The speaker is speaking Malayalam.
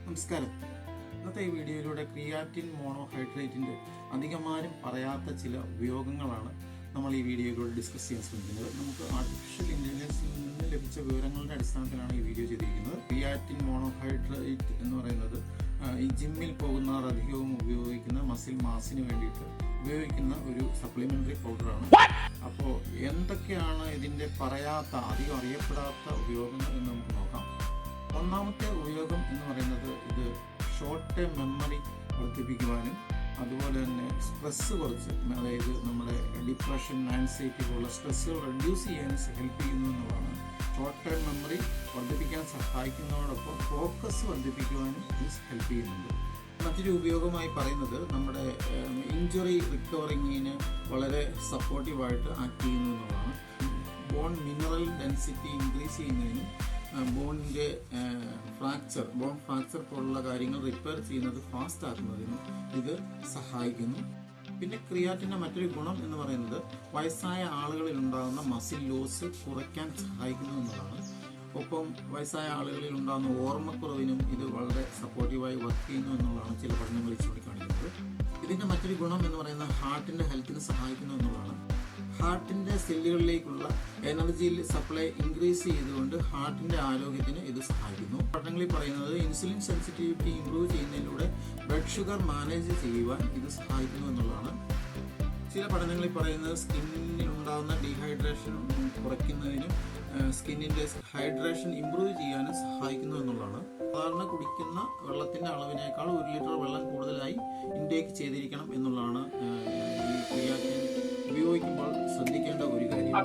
നമസ്കാരം. ഇന്നത്തെ ഈ വീഡിയോയിലൂടെ ക്രിയാറ്റിൻ മോണോഹൈഡ്രേറ്റിൻ്റെ അധികമാരും പറയാത്ത ചില ഉപയോഗങ്ങളാണ് നമ്മൾ ഈ വീഡിയോയിലൂടെ ഡിസ്കസ് ചെയ്യാൻ ശ്രമിക്കുന്നത്. നമുക്ക് ആർട്ടിഫിഷ്യൽ ഇൻ്റലിജൻസിൽ നിന്ന് ലഭിച്ച വിവരങ്ങളുടെ അടിസ്ഥാനത്തിലാണ് ഈ വീഡിയോ ചെയ്തിരിക്കുന്നത്. ക്രിയാറ്റിൻ മോണോഹൈഡ്രേറ്റ് എന്ന് പറയുന്നത് ഈ ജിമ്മിൽ പോകുന്നവർ അധികവും ഉപയോഗിക്കുന്ന മസിൽ മാസിന് വേണ്ടിയിട്ട് ഉപയോഗിക്കുന്ന ഒരു സപ്ലിമെൻ്ററി പൗഡറാണ്. അപ്പോൾ എന്തൊക്കെയാണ് ഇതിൻ്റെ പറയാത്ത അധികം അറിയപ്പെടാത്ത ഉപയോഗങ്ങൾ എന്ന് നമുക്ക് നോക്കാം. ഒന്നാമത്തെ ഉപയോഗം എന്ന് പറയുന്നത് ഇത് ഷോർട്ട് ടേം മെമ്മറി വർദ്ധിപ്പിക്കുവാനും അതുപോലെ തന്നെ സ്ട്രെസ്സ് കുറച്ച്, അതായത് നമ്മുടെ ഡിപ്രഷൻ, ആൻസൈറ്റി പോലുള്ള സ്ട്രെസ്സുകൾ റെഡ്യൂസ് ചെയ്യാൻ ഹെൽപ്പ് ചെയ്യുന്നു എന്നുള്ളതാണ്. ഷോർട്ട് ടേം മെമ്മറി വർദ്ധിപ്പിക്കാൻ സഹായിക്കുന്നതോടൊപ്പം ഫോക്കസ് വർദ്ധിപ്പിക്കുവാനും ഇത് ഹെൽപ്പ് ചെയ്യുന്നുണ്ട്. മറ്റൊരു ഉപയോഗമായി പറയുന്നത് നമ്മുടെ ഇഞ്ചുറി റിക്കവറിങ്ങിന് വളരെ സപ്പോർട്ടീവായിട്ട് ആക്ട് ചെയ്യുന്നു എന്നുള്ളതാണ്. ബോൺ മിനറൽ ഡെൻസിറ്റി ഇൻക്രീസ് ചെയ്യുന്നതിനും ബോണിൻ്റെ ബോൺ ഫ്രാക്ചർ പോലുള്ള കാര്യങ്ങൾ റിപ്പയർ ചെയ്യുന്നത് ഫാസ്റ്റ് ആക്കുന്നതിനും ഇത് സഹായിക്കുന്നു. പിന്നെ ക്രിയാറ്റിൻ്റെ മറ്റൊരു ഗുണം എന്ന് പറയുന്നത് വയസ്സായ ആളുകളിൽ ഉണ്ടാകുന്ന മസിൽ ലോസ് കുറയ്ക്കാൻ സഹായിക്കുന്നു എന്നതാണ്. ഒപ്പം വയസ്സായ ആളുകളിൽ ഉണ്ടാകുന്ന ഓർമ്മക്കുറവിനും ഇത് വളരെ സപ്പോർട്ടീവായി വർക്ക് ചെയ്യുന്നു എന്നുള്ളതാണ് ചില പഠനങ്ങളിൽ ചൂണ്ടിക്കാണിക്കുന്നത്. ഇതിൻ്റെ മറ്റൊരു ഗുണം എന്ന് പറയുന്നത് ഹാർട്ടിൻ്റെ ഹെൽത്തിന് സഹായിക്കുന്നു എന്നുള്ളതാണ്. ഹാർട്ടിൻ്റെ സെല്ലുകളിലേക്കുള്ള എനർജി സപ്ലൈ ഇൻക്രീസ് ചെയ്തുകൊണ്ട് ഹാർട്ടിൻ്റെ ആരോഗ്യത്തിന് ഇത് സഹായിക്കുന്നു. പഠനങ്ങളിൽ പറയുന്നത് ഇൻസുലിൻ സെൻസിറ്റിവിറ്റി ഇംപ്രൂവ് ചെയ്യുന്നതിലൂടെ ബ്ലഡ് ഷുഗർ മാനേജ് ചെയ്യുവാൻ ഇത് സഹായിക്കുന്നു എന്നുള്ളതാണ്. ചില പഠനങ്ങളിൽ പറയുന്നത് സ്കിന്നിൽ ഉണ്ടാകുന്ന ഡീഹൈഡ്രേഷൻ കുറയ്ക്കുന്നതിനും സ്കിന്നിൻ്റെ ഹൈഡ്രേഷൻ ഇംപ്രൂവ് ചെയ്യാനും സഹായിക്കുന്നു എന്നുള്ളതാണ്. സാധാരണ കുടിക്കുന്ന വെള്ളത്തിൻ്റെ അളവിനേക്കാൾ 1 ലിറ്റർ വെള്ളം കൂടുതലായി ഇൻടേക്ക് ചെയ്തിരിക്കണം എന്നുള്ളതാണ് ഈ ക്രിയാറ്റിൻ ഉപയോഗിക്കുമ്പോൾ ശ്രദ്ധിക്കേണ്ട ഒരു കാര്യം.